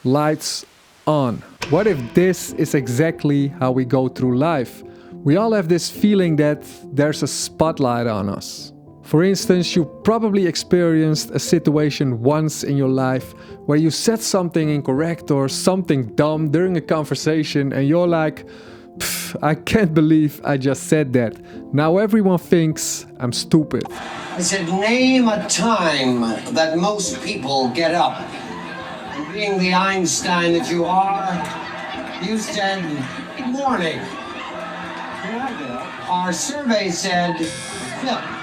lights on. What if this is exactly how we go through life? We all have this feeling that there's a spotlight on us. For instance, you probably experienced a situation once in your life where you said something incorrect or something dumb during a conversation and you're like, I can't believe I just said that. Now everyone thinks I'm stupid. I said, name a time that most people get up. And being the Einstein that you are, you said, morning. Our survey said, yeah.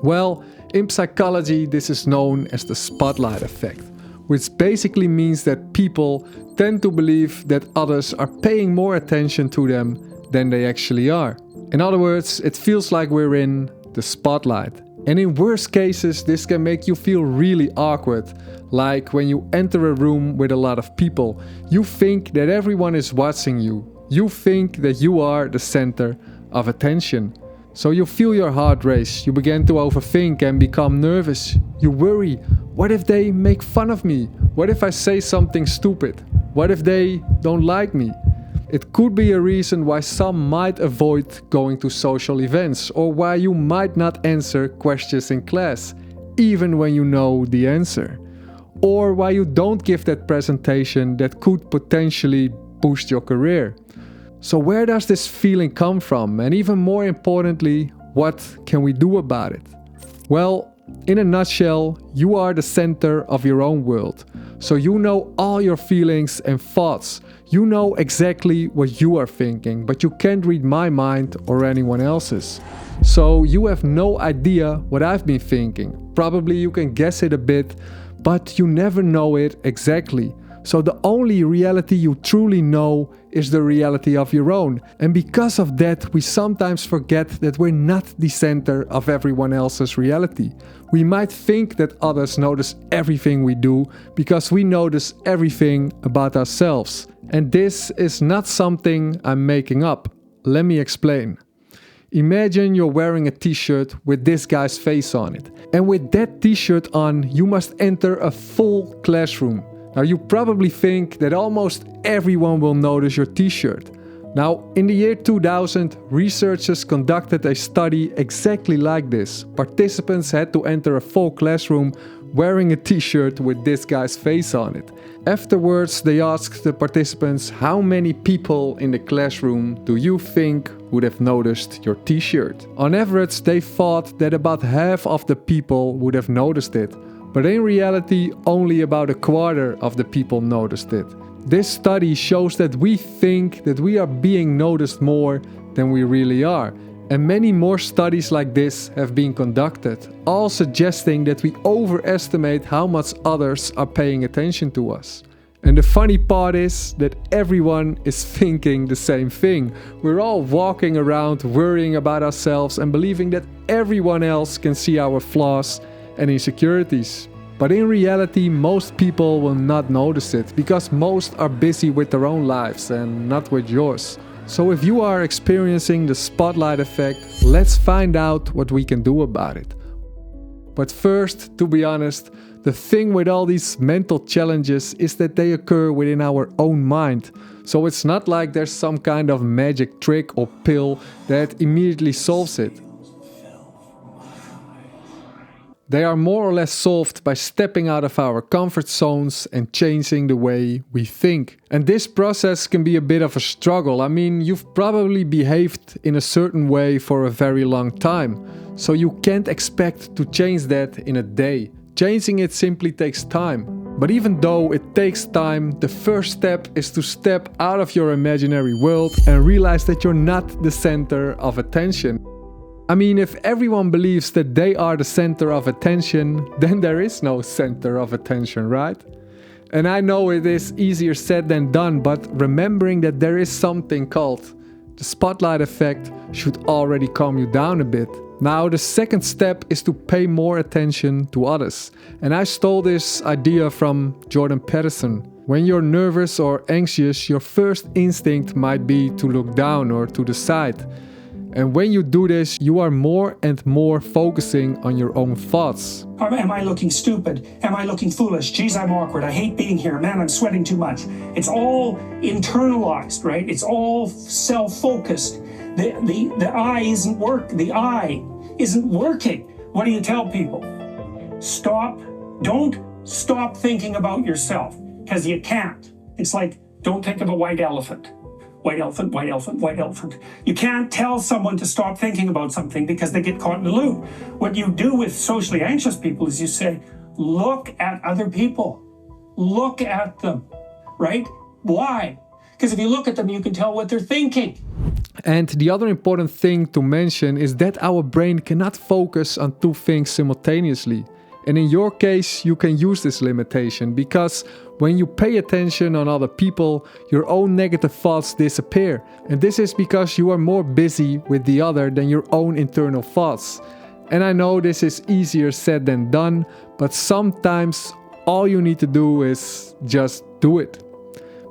Well, in psychology, this is known as the spotlight effect, which basically means that people tend to believe that others are paying more attention to them than they actually are. In other words, it feels like we're in the spotlight. And in worst cases, this can make you feel really awkward. Like when you enter a room with a lot of people, you think that everyone is watching you. You think that you are the center of attention. So you feel your heart race, you begin to overthink and become nervous. You worry, what if they make fun of me? What if I say something stupid? What if they don't like me? It could be a reason why some might avoid going to social events or why you might not answer questions in class, even when you know the answer. Or why you don't give that presentation that could potentially boost your career. So where does this feeling come from? And even more importantly, what can we do about it? Well, in a nutshell, you are the center of your own world. So you know all your feelings and thoughts. You know exactly what you are thinking, but you can't read my mind or anyone else's. So you have no idea what I've been thinking. Probably you can guess it a bit, but you never know it exactly. So the only reality you truly know is the reality of your own. And because of that, we sometimes forget that we're not the center of everyone else's reality. We might think that others notice everything we do because we notice everything about ourselves. And this is not something I'm making up. Let me explain. Imagine you're wearing a t-shirt with this guy's face on it. And with that t-shirt on, you must enter a full classroom. Now you probably think that almost everyone will notice your t-shirt. Now in the year 2000, researchers conducted a study exactly like this. Participants had to enter a full classroom wearing a t-shirt with this guy's face on it. Afterwards, they asked the participants, how many people in the classroom do you think would have noticed your t-shirt? On average, they thought that about half of the people would have noticed it. But in reality, only about a quarter of the people noticed it. This study shows that we think that we are being noticed more than we really are. And many more studies like this have been conducted, all suggesting that we overestimate how much others are paying attention to us. And the funny part is that everyone is thinking the same thing. We're all walking around worrying about ourselves and believing that everyone else can see our flaws and insecurities. But in reality, most people will not notice it because most are busy with their own lives and not with yours. So if you are experiencing the spotlight effect, let's find out what we can do about it. But first, to be honest, the thing with all these mental challenges is that they occur within our own mind. So it's not like there's some kind of magic trick or pill that immediately solves it. They are more or less solved by stepping out of our comfort zones and changing the way we think. And this process can be a bit of a struggle. I mean, you've probably behaved in a certain way for a very long time. So you can't expect to change that in a day. Changing it simply takes time. But even though it takes time, the first step is to step out of your imaginary world and realize that you're not the center of attention. I mean, if everyone believes that they are the center of attention, then there is no center of attention, right? And I know it is easier said than done, but remembering that there is something called the spotlight effect should already calm you down a bit. Now, the second step is to pay more attention to others. And I stole this idea from Jordan Peterson. When you're nervous or anxious, your first instinct might be to look down or to the side. And when you do this, you are more and more focusing on your own thoughts. Am I looking stupid? Am I looking foolish? Geez, I'm awkward. I hate being here. Man, I'm sweating too much. It's all internalized, right? It's all self-focused. The eye isn't working. What do you tell people? Don't stop thinking about yourself, because you can't. It's like, don't think of a white elephant. White elephant, white elephant, white elephant. You can't tell someone to stop thinking about something because they get caught in the loop. What you do with socially anxious people is you say, look at other people. Look at them, right? Why? Because if you look at them, you can tell what they're thinking. And the other important thing to mention is that our brain cannot focus on two things simultaneously. And in your case, you can use this limitation because when you pay attention on other people, your own negative thoughts disappear. And this is because you are more busy with the other than your own internal thoughts. And I know this is easier said than done, but sometimes all you need to do is just do it.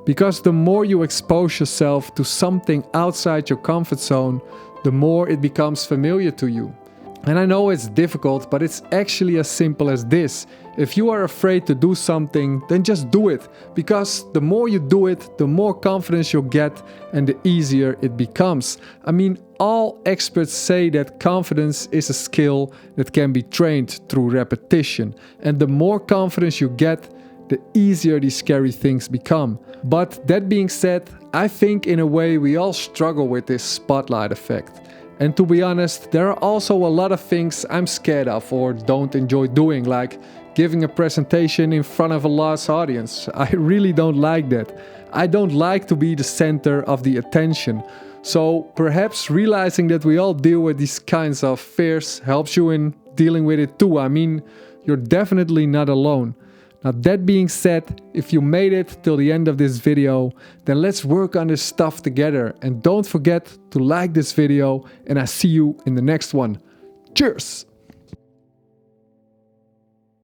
Because the more you expose yourself to something outside your comfort zone, the more it becomes familiar to you. And I know it's difficult, but it's actually as simple as this. If you are afraid to do something, then just do it. Because the more you do it, the more confidence you'll get and the easier it becomes. I mean, all experts say that confidence is a skill that can be trained through repetition. And the more confidence you get, the easier these scary things become. But that being said, I think in a way we all struggle with this spotlight effect. And to be honest, there are also a lot of things I'm scared of or don't enjoy doing, like giving a presentation in front of a large audience. I really don't like that. I don't like to be the center of the attention. So perhaps realizing that we all deal with these kinds of fears helps you in dealing with it too. I mean, you're definitely not alone. Now that being said, if you made it till the end of this video, then let's work on this stuff together. And don't forget to like this video, and I see you in the next one. Cheers!